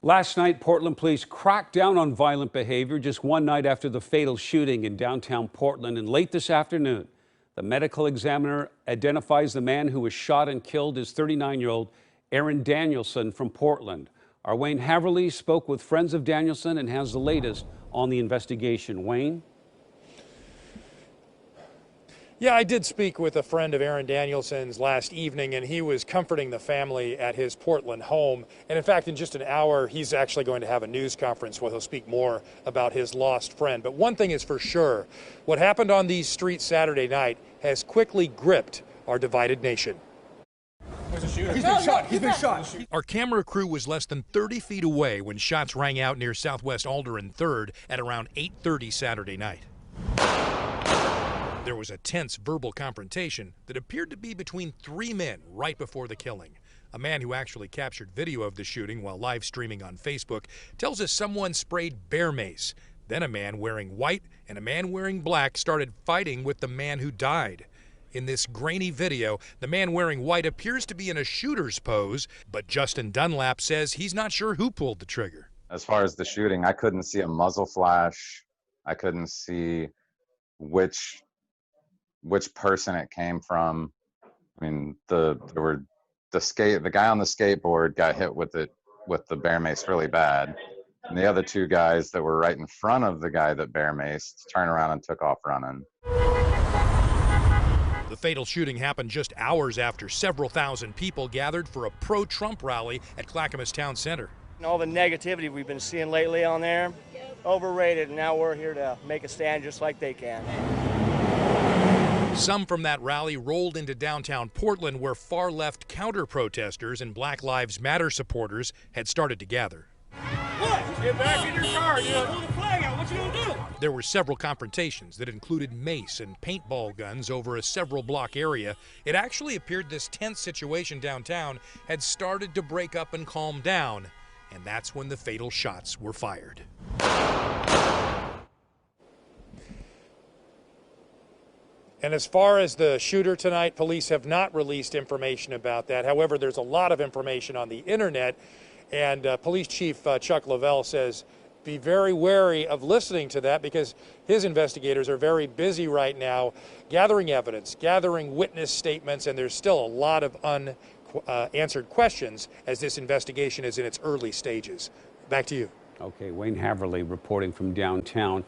Last night, Portland police cracked down on violent behavior just one night after the fatal shooting in downtown Portland. And late this afternoon, the medical examiner identifies the man who was shot and killed as 39-year-old Aaron Danielson from Portland. Our Wayne Haverly spoke with friends of Danielson and has the latest on the investigation. Wayne? Yeah, I did speak with a friend of Aaron Danielson's last evening, and he was comforting the family at his Portland home. And in fact, in just an hour, he's actually going to have a news conference where he'll speak more about his lost friend. But one thing is for sure, what happened on these streets Saturday night has quickly gripped our divided nation. He's been shot. He's been shot. Our camera crew was less than 30 feet away when shots rang out near Southwest Alder and 3rd at around 8:30 Saturday night. There was a tense verbal confrontation that appeared to be between 3 men right before the killing. A man who actually captured video of the shooting while live streaming on Facebook tells us someone sprayed bear mace. Then a man wearing white and a man wearing black started fighting with the man who died. In this grainy video, the man wearing white appears to be in a shooter's pose, but Justin Dunlap says he's not sure who pulled the trigger. As far as the shooting, I couldn't see a muzzle flash. I couldn't see which person it came from. I mean, the guy on the skateboard got hit with the bear mace really bad, and the other 2 guys that were right in front of the guy that bear maced turned around and took off running. The fatal shooting happened just hours after several thousand people gathered for a pro-Trump rally at Clackamas Town Center. All the negativity we've been seeing lately on there, overrated, and now we're here to make a stand just like they can. Some from that rally rolled into downtown Portland, where far-left counter-protesters and Black Lives Matter supporters had started to gather. What? Get back in your car, dude. Pull the flag out. What you gonna do? There were several confrontations that included mace and paintball guns over a several-block area. It actually appeared this tense situation downtown had started to break up and calm down, and that's when the fatal shots were fired. And as far as the shooter tonight, police have not released information about that. However, there's a lot of information on the internet, and Police Chief Chuck Lavelle says be very wary of listening to that because his investigators are very busy right now gathering evidence, gathering witness statements, and there's still a lot of unanswered questions as this investigation is in its early stages. Back to you. Okay, Wayne Haverly reporting from downtown.